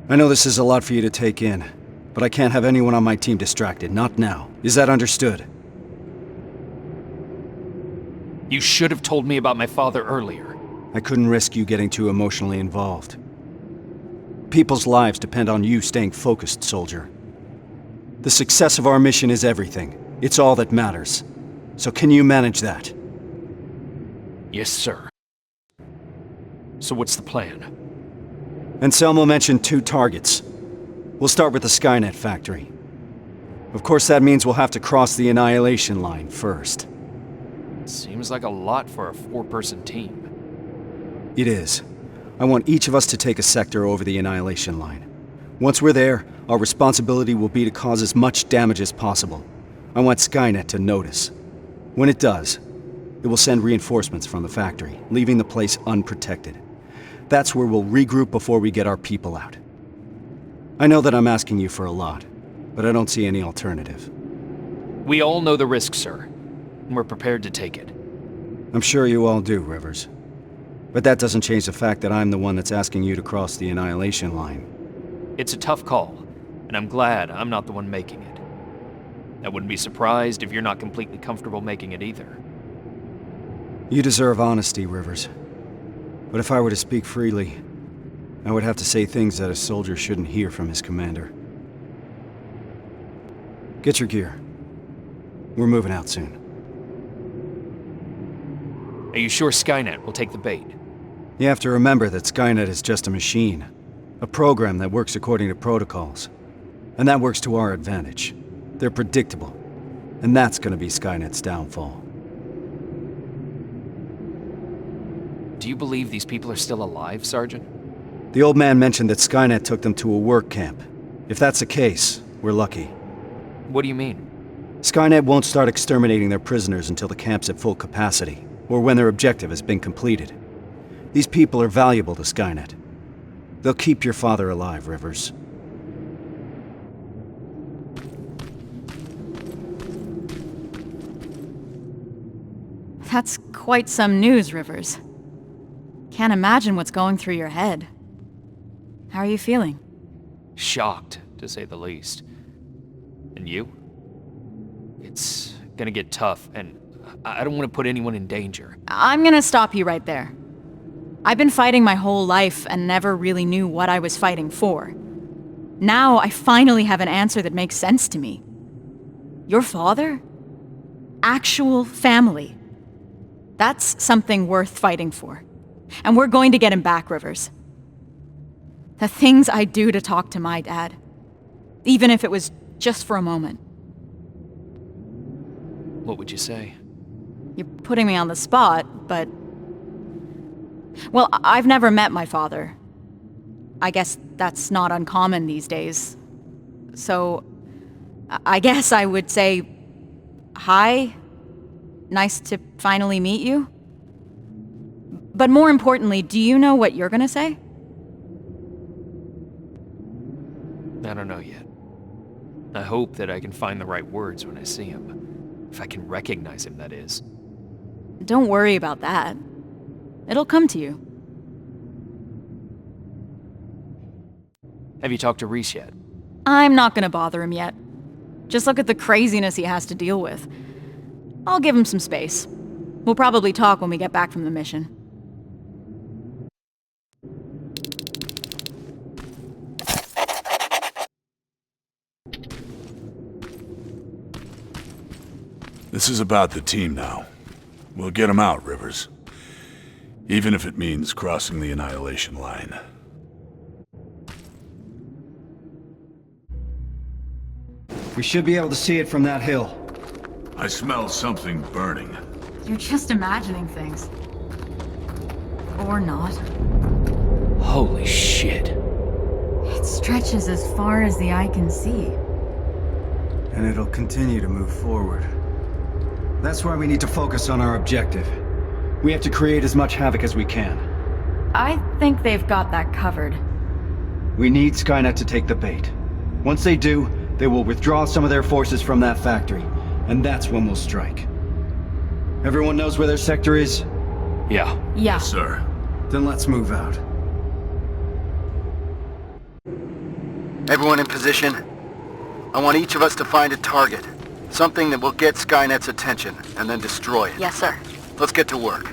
I know this is a lot for you to take in, but I can't have anyone on my team distracted, not now. Is that understood? You should have told me about my father earlier. I couldn't risk you getting too emotionally involved. People's lives depend on you staying focused, soldier. The success of our mission is everything. It's all that matters. So can you manage that? Yes, sir. So what's the plan? Anselmo mentioned 2 targets. We'll start with the Skynet factory. Of course, that means we'll have to cross the Annihilation line first. Seems like a lot for a 4-person team. It is. I want each of us to take a sector over the Annihilation line. Once we're there, our responsibility will be to cause as much damage as possible. I want Skynet to notice. When it does, it will send reinforcements from the factory, leaving the place unprotected. That's where we'll regroup before we get our people out. I know that I'm asking you for a lot, but I don't see any alternative. We all know the risk, sir, and we're prepared to take it. I'm sure you all do, Rivers. But that doesn't change the fact that I'm the one that's asking you to cross the Annihilation line. It's a tough call, and I'm glad I'm not the one making it. I wouldn't be surprised if you're not completely comfortable making it either. You deserve honesty, Rivers. But if I were to speak freely, I would have to say things that a soldier shouldn't hear from his commander. Get your gear. We're moving out soon. Are you sure Skynet will take the bait? You have to remember that Skynet is just a machine. A program that works according to protocols. And that works to our advantage. They're predictable. And that's gonna be Skynet's downfall. Do you believe these people are still alive, Sergeant? The old man mentioned that Skynet took them to a work camp. If that's the case, we're lucky. What do you mean? Skynet won't start exterminating their prisoners until the camp's at full capacity, or when their objective has been completed. These people are valuable to Skynet. They'll keep your father alive, Rivers. That's quite some news, Rivers. Can't imagine what's going through your head. How are you feeling? Shocked, to say the least. And you? It's gonna get tough, and I don't want to put anyone in danger. I'm gonna stop you right there. I've been fighting my whole life and never really knew what I was fighting for. Now I finally have an answer that makes sense to me. Your father? Actual family. That's something worth fighting for. And we're going to get him back, Rivers. The things I do to talk to my dad, even if it was just for a moment. What would you say? You're putting me on the spot, but... Well, I've never met my father. I guess that's not uncommon these days. So, I guess I would say, hi, nice to finally meet you. But more importantly, do you know what you're gonna say? I don't know yet. I hope that I can find the right words when I see him. If I can recognize him, that is. Don't worry about that. It'll come to you. Have you talked to Reese yet? I'm not gonna bother him yet. Just look at the craziness he has to deal with. I'll give him some space. We'll probably talk when we get back from the mission. This is about the team now. We'll get them out, Rivers. Even if it means crossing the Annihilation line. We should be able to see it from that hill. I smell something burning. You're just imagining things. Or not. Holy shit. It stretches as far as the eye can see. And it'll continue to move forward. That's why we need to focus on our objective. We have to create as much havoc as we can. I think they've got that covered. We need Skynet to take the bait. Once they do, they will withdraw some of their forces from that factory, and that's when we'll strike. Everyone knows where their sector is? Yeah. Yeah. Yes, sir. Then let's move out. Everyone in position? I want each of us to find a target. Something that will get Skynet's attention, and then destroy it. Yes, sir. Let's get to work.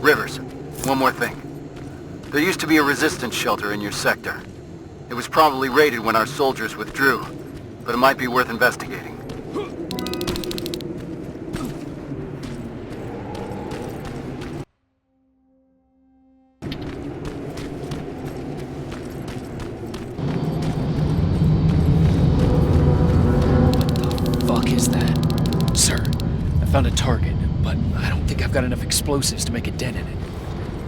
Rivers, one more thing. There used to be a resistance shelter in your sector. It was probably raided when our soldiers withdrew, but it might be worth investigating. Fuck is that? Sir, I found a target, but I don't think I've got enough explosives to make a dent in it.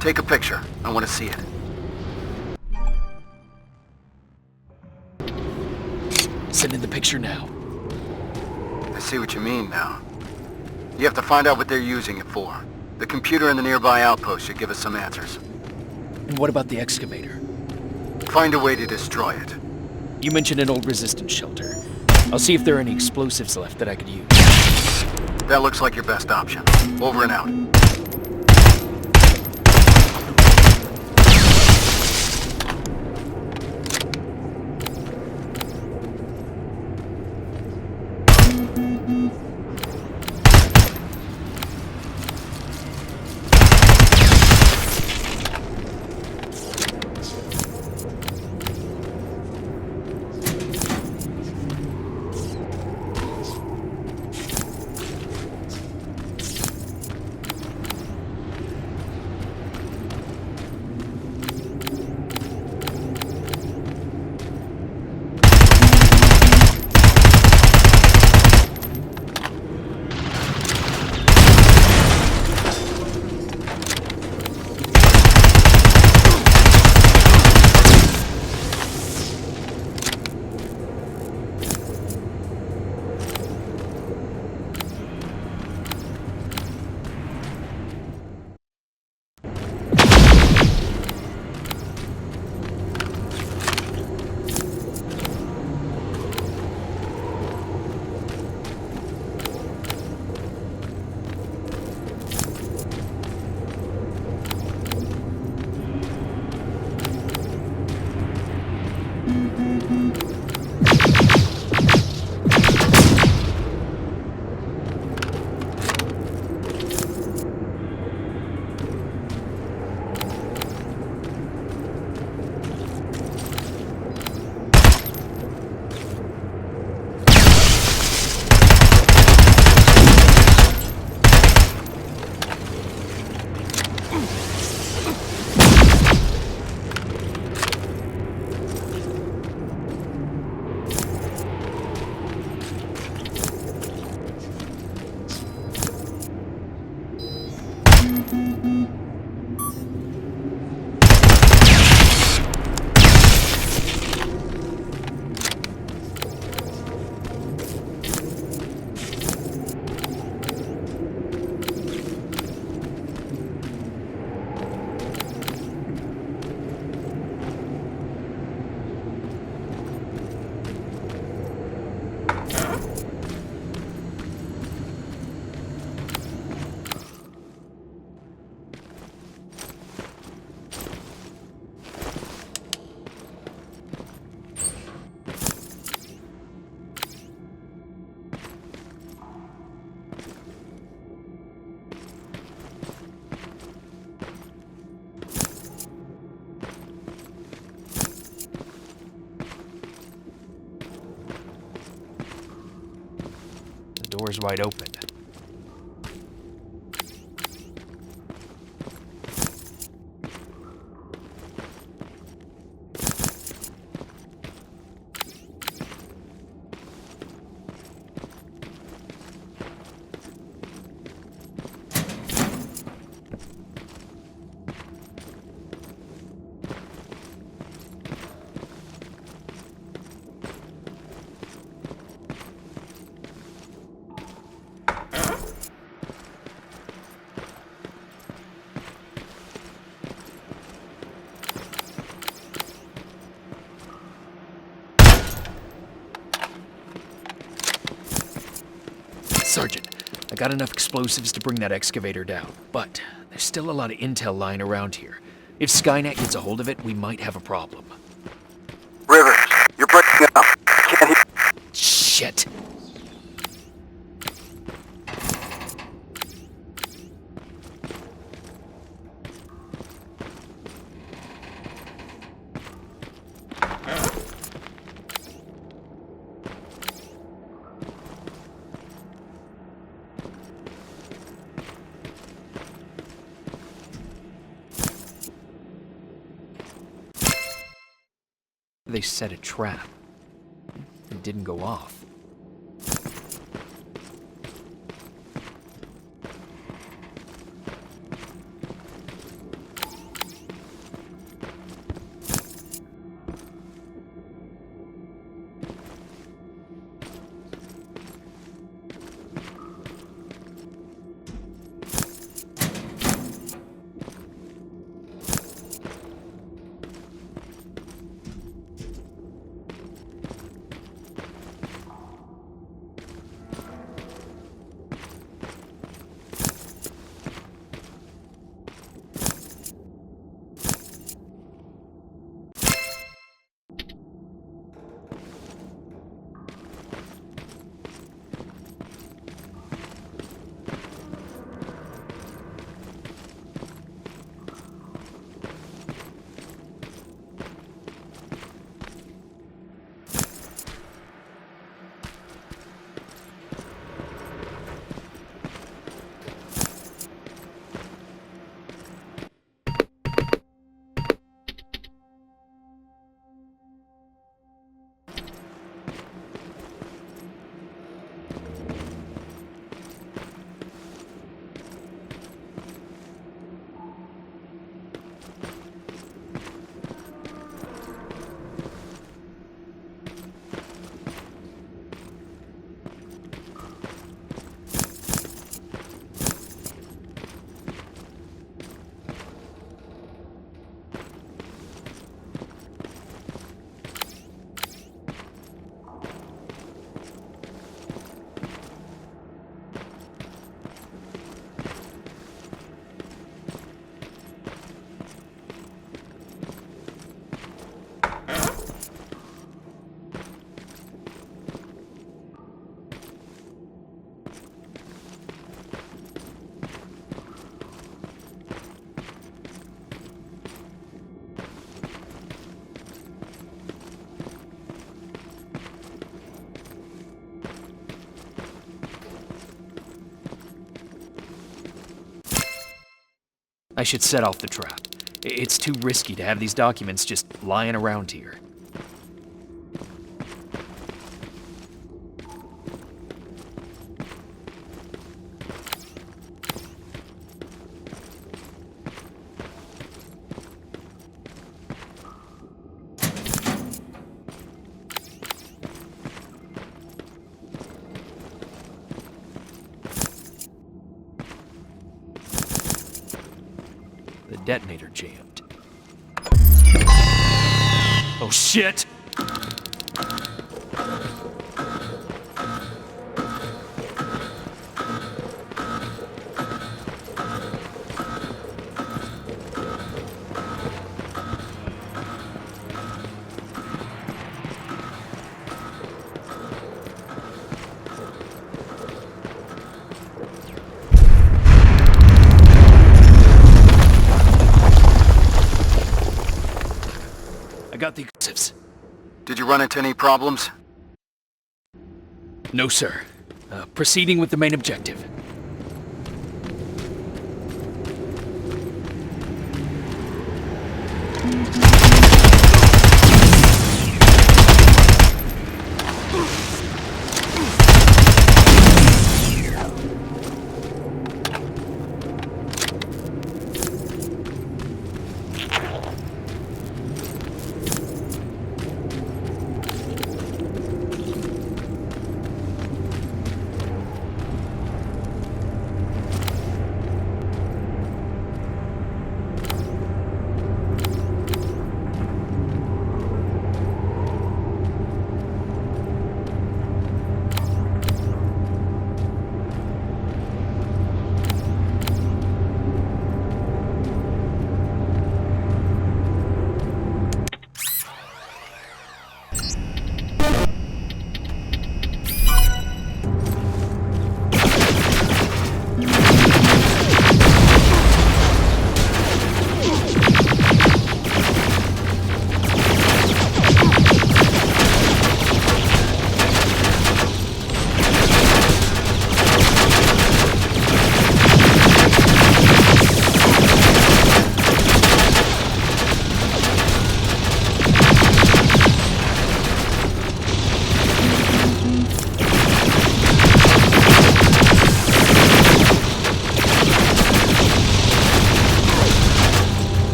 Take a picture. I want to see it. Send in the picture now. I see what you mean now. You have to find out what they're using it for. The computer in the nearby outpost should give us some answers. And what about the excavator? Find a way to destroy it. You mentioned an old resistance shelter. I'll see if there are any explosives left that I could use. That looks like your best option. Over and out. Door's wide open. Sergeant, I got enough explosives to bring that excavator down, but there's still a lot of intel lying around here. If Skynet gets a hold of it, we might have a problem. Rivers, you're breaking up. Can't hear. Shit. They set a trap. It didn't go off. I should set off the trap. It's too risky to have these documents just lying around here. The detonator jammed. Oh shit! I got the explosives. Did you run into any problems? No, sir. Proceeding with the main objective.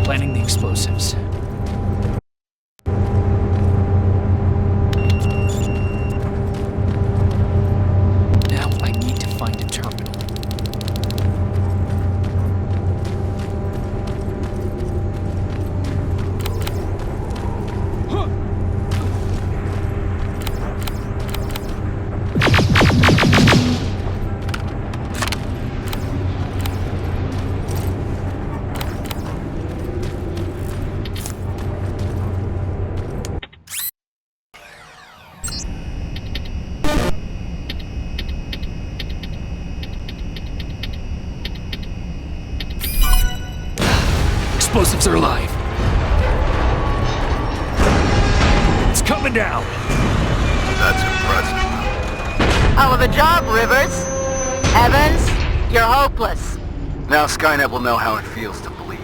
Planting the explosives. Now I need to find a terminal. Explosives are alive. It's coming down. That's impressive. Hell of a job, Rivers. Evans, you're hopeless. Now Skynet will know how it feels to bleed.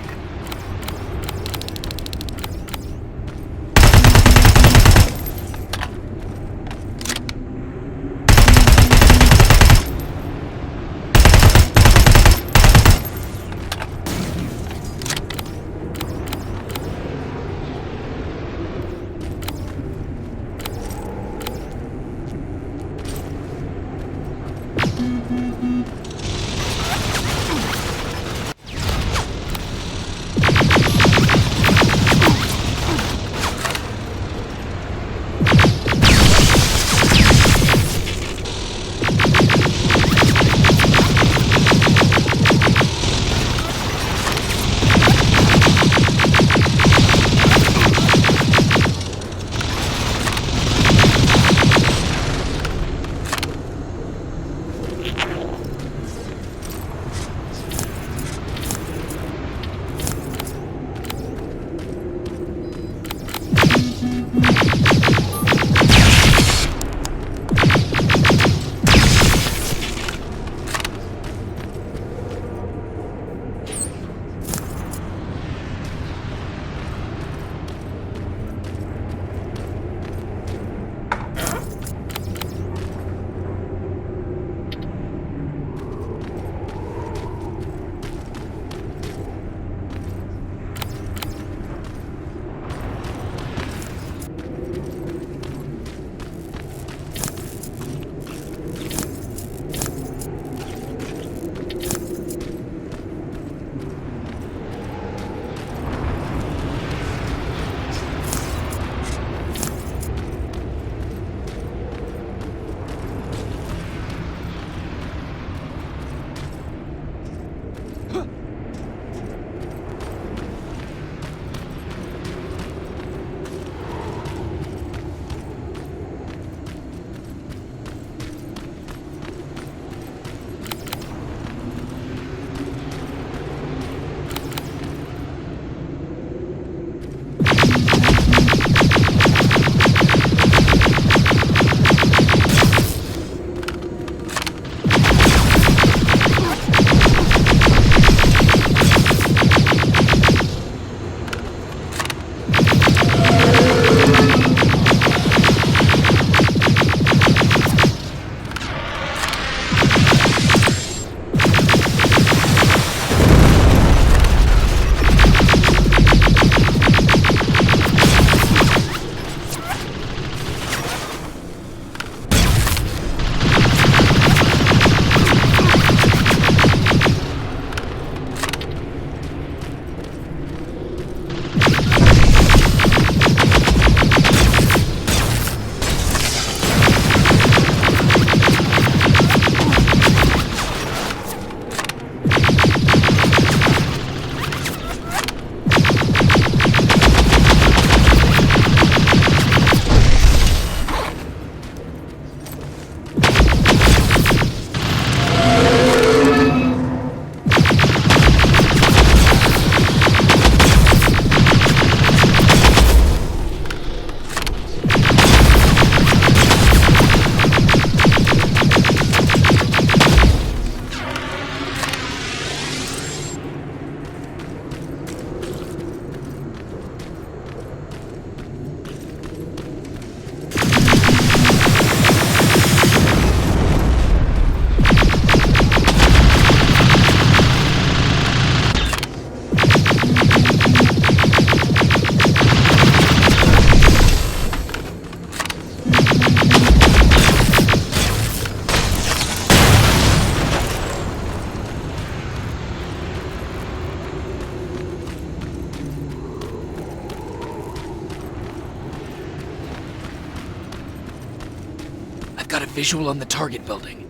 Visual on the target building.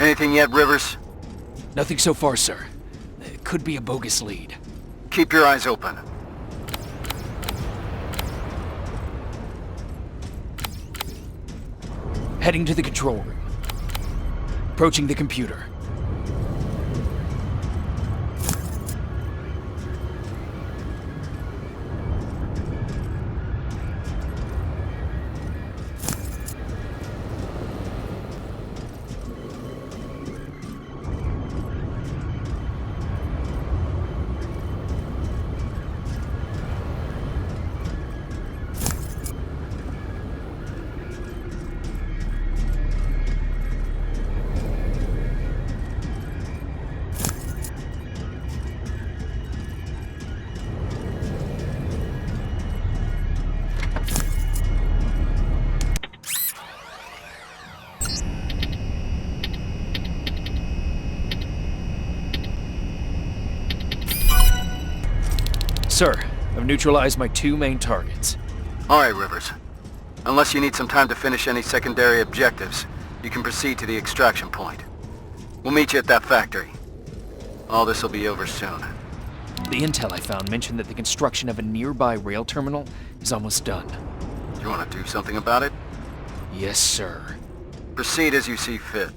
Anything yet, Rivers? Nothing so far, sir. It could be a bogus lead. Keep your eyes open. Heading to the control room. Approaching the computer. neutralized my two main targets. Alright, Rivers. Unless you need some time to finish any secondary objectives, you can proceed to the extraction point. We'll meet you at that factory. All this will be over soon. The intel I found mentioned that the construction of a nearby rail terminal is almost done. Do you want to do something about it? Yes, sir. Proceed as you see fit.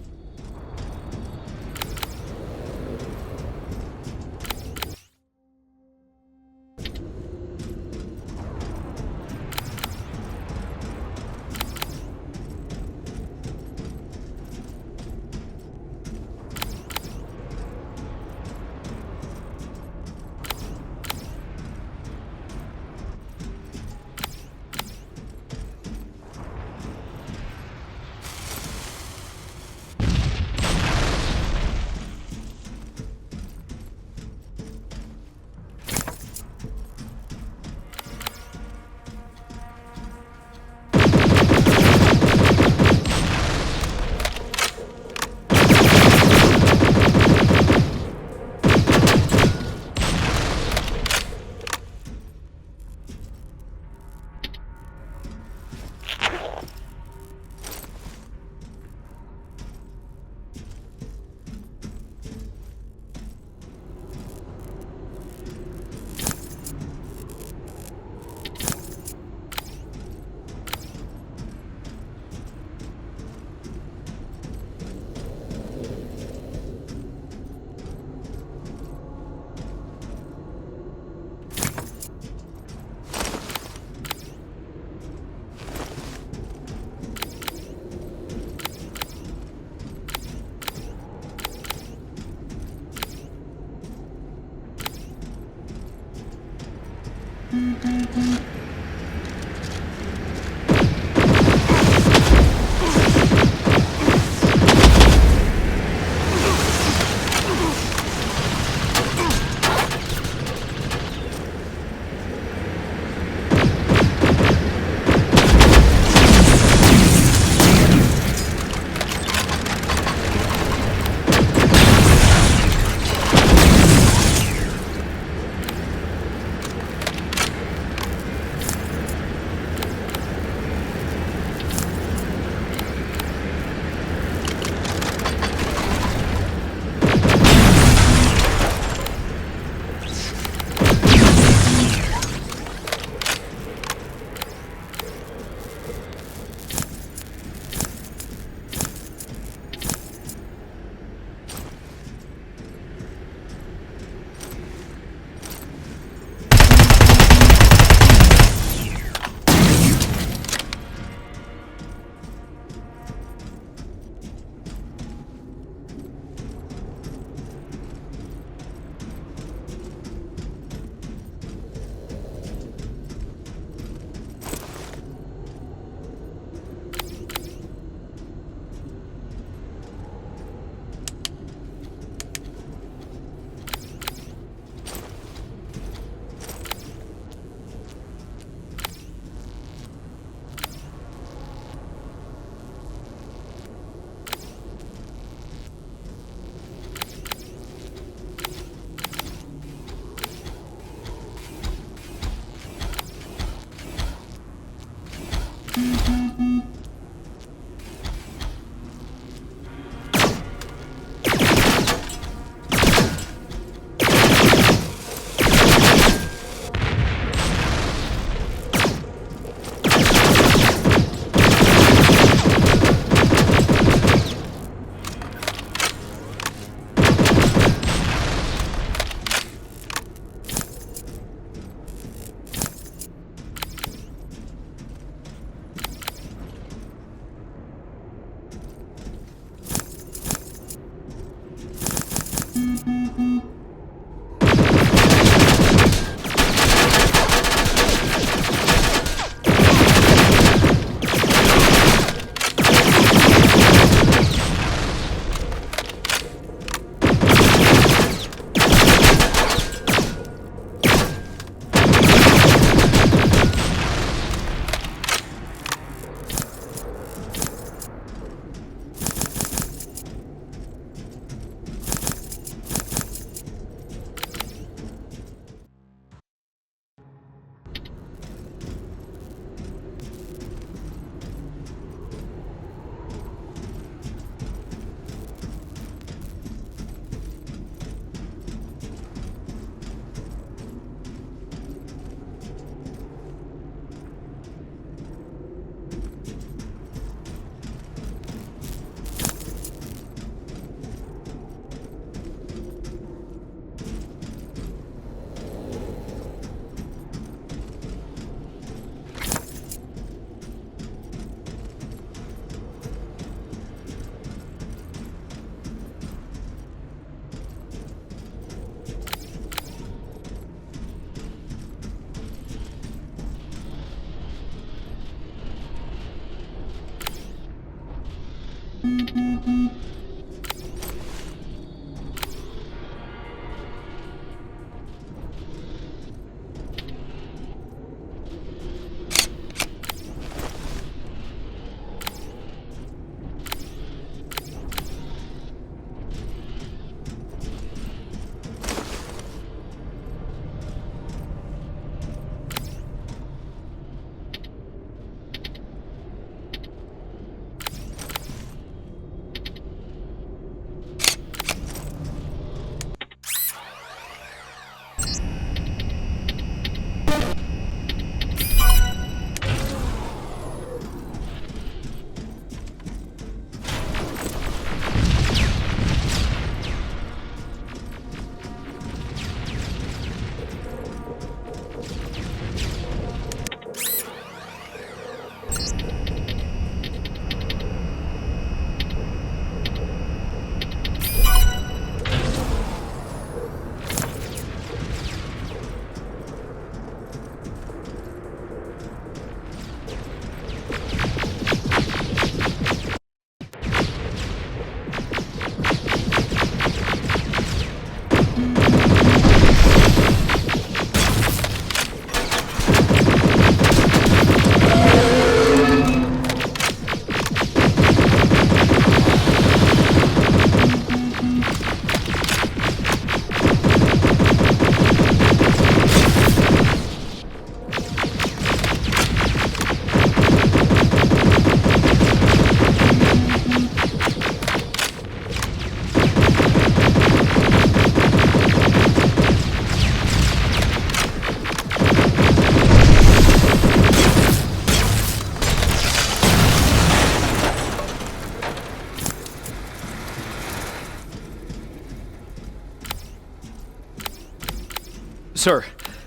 Sir,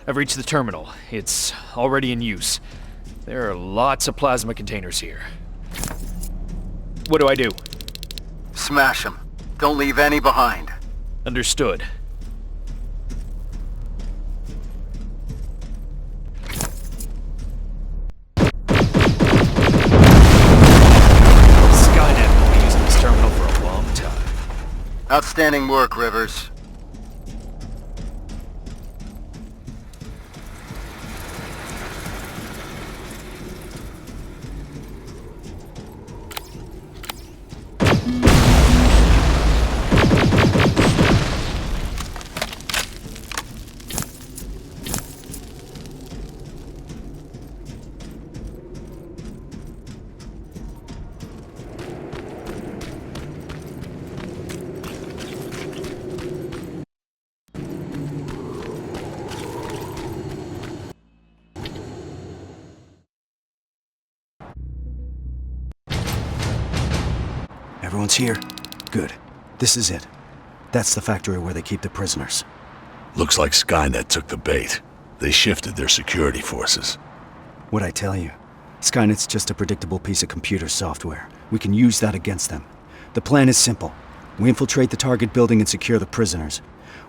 I've reached the terminal. It's already in use. There are lots of plasma containers here. What do I do? Smash them. Don't leave any behind. Understood. Skynet will be using this terminal for a long time. Outstanding work, Rivers. Everyone's here? Good. This is it. That's the factory where they keep the prisoners. Looks like Skynet took the bait. They shifted their security forces. What'd I tell you? Skynet's just a predictable piece of computer software. We can use that against them. The plan is simple. We infiltrate the target building and secure the prisoners.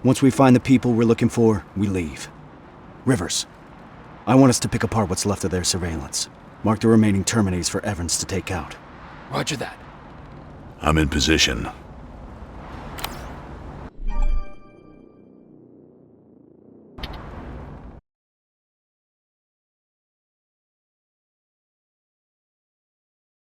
Once we find the people we're looking for, we leave. Rivers, I want us to pick apart what's left of their surveillance. Mark the remaining Terminators for Evans to take out. Roger that. I'm in position.